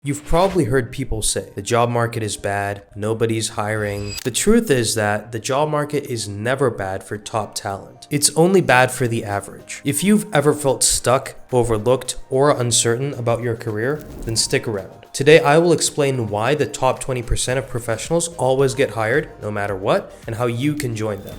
You've probably heard people say the job market is bad, nobody's hiring. The truth is that the job market is never bad for top talent. It's only bad for the average. If you've ever felt stuck, overlooked, or uncertain about your career, then stick around. Today, I will explain why the top 20% of professionals always get hired, no matter what, and how you can join them.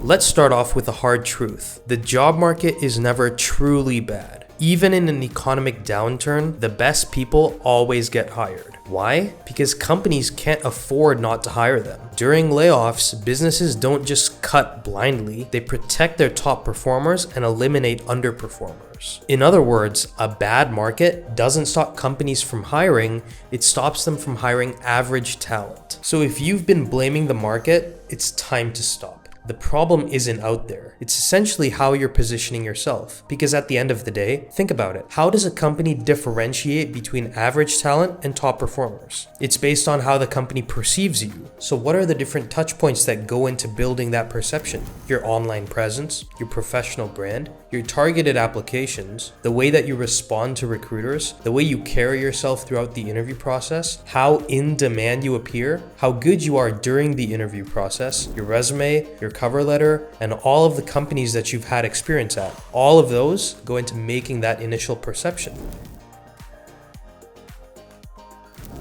Let's start off with a hard truth. The job market is never truly bad. Even in an economic downturn, the best people always get hired. Why? Because companies can't afford not to hire them. During layoffs, businesses don't just cut blindly, they protect their top performers and eliminate underperformers. In other words, a bad market doesn't stop companies from hiring, it stops them from hiring average talent. So if you've been blaming the market, it's time to stop. The problem isn't out there. It's essentially how you're positioning yourself. Because at the end of the day, think about it. How does a company differentiate between average talent and top performers? It's based on how the company perceives you. So what are the different touch points that go into building that perception? Your online presence, your professional brand, your targeted applications, the way that you respond to recruiters, the way you carry yourself throughout the interview process, how in demand you appear, how good you are during the interview process, your resume, your cover letter, and all of the companies that you've had experience at. All of those go into making that initial perception.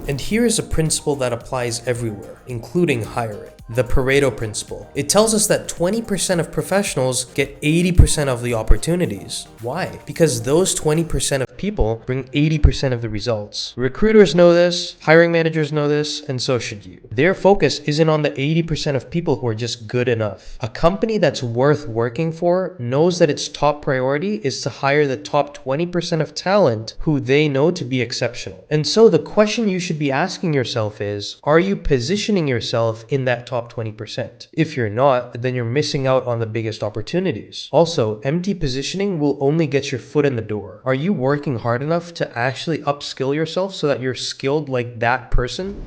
And here is a principle that applies everywhere, including hiring. The Pareto principle. It tells us that 20% of professionals get 80% of the opportunities. Why? Because those 20% of people bring 80% of the results. Recruiters know this, hiring managers know this, and so should you. Their focus isn't on the 80% of people who are just good enough. A company that's worth working for knows that its top priority is to hire the top 20% of talent who they know to be exceptional. And so the question you should be asking yourself is, are you positioning yourself in that top 20%? If you're not, then you're missing out on the biggest opportunities. Also, empty positioning will only get your foot in the door. Are you working hard enough to actually upskill yourself so that you're skilled like that person?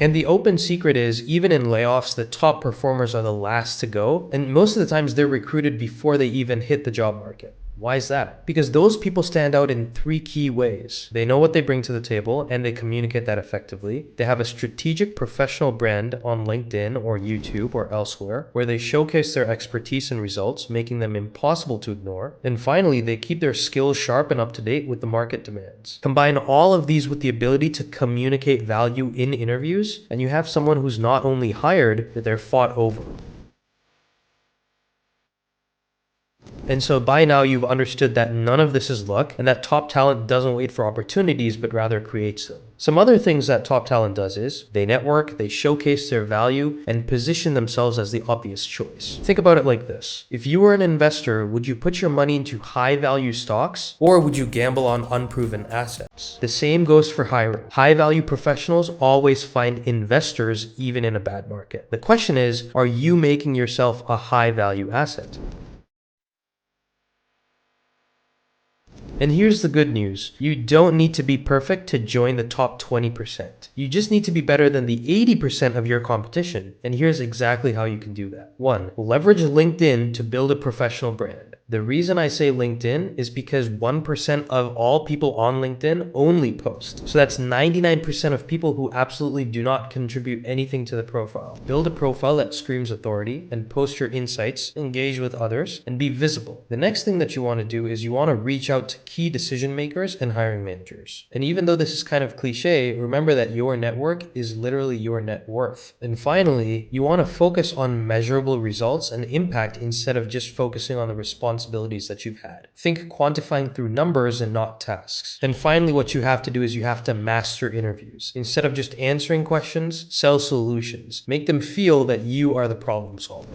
And the open secret is, even in layoffs, the top performers are the last to go, and most of the times they're recruited before they even hit the job market. Why is that? Because those people stand out in three key ways. They know what they bring to the table and they communicate that effectively. They have a strategic professional brand on LinkedIn or YouTube or elsewhere where they showcase their expertise and results, making them impossible to ignore. And finally, they keep their skills sharp and up to date with the market demands. Combine all of these with the ability to communicate value in interviews, and you have someone who's not only hired, but they're fought over. And so by now you've understood that none of this is luck and that top talent doesn't wait for opportunities but rather creates them. Some other things that top talent does is they network, they showcase their value, and position themselves as the obvious choice. Think about it like this. If you were an investor, would you put your money into high value stocks or would you gamble on unproven assets? The same goes for hiring. High value professionals always find investors even in a bad market. The question is, are you making yourself a high value asset? And here's the good news. You don't need to be perfect to join the top 20%. You just need to be better than the 80% of your competition. And here's exactly how you can do that. 1. Leverage LinkedIn to build a professional brand. The reason I say LinkedIn is because 1% of all people on LinkedIn only post. So that's 99% of people who absolutely do not contribute anything to the profile. Build a profile that screams authority and post your insights, engage with others, and be visible. The next thing that you want to do is you want to reach out to key decision makers and hiring managers. And even though this is kind of cliche, remember that your network is literally your net worth. And finally, you want to focus on measurable results and impact instead of just focusing on the responsibilities that you've had. Think quantifying through numbers and not tasks. And finally, what you have to do is you have to master interviews. Instead of just answering questions, sell solutions. Make them feel that you are the problem solver.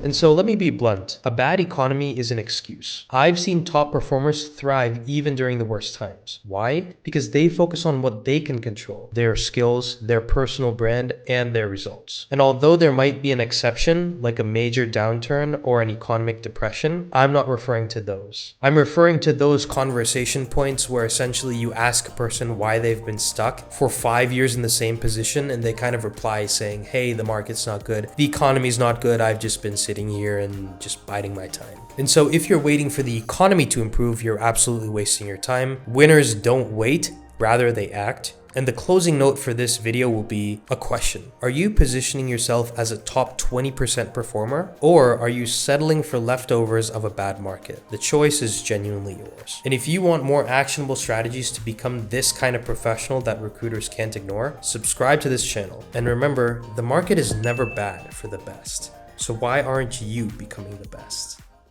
And so let me be blunt. A bad economy is an excuse. I've seen top performers thrive even during the worst times. Why? Because they focus on what they can control, their skills, their personal brand, and their results. And although there might be an exception, like a major downturn or an economic depression, I'm not referring to those. I'm referring to those conversation points where essentially you ask a person why they've been stuck for 5 years in the same position and they kind of reply saying, hey, the market's not good, the economy's not good, I've just been sitting here and just biding my time. And so if you're waiting for the economy to improve, you're absolutely wasting your time. Winners don't wait, rather they act. And the closing note for this video will be a question. Are you positioning yourself as a top 20% performer, or are you settling for leftovers of a bad market? The choice is genuinely yours. And if you want more actionable strategies to become this kind of professional that recruiters can't ignore, subscribe to this channel. And remember, the market is never bad for the best. So why aren't you becoming the best?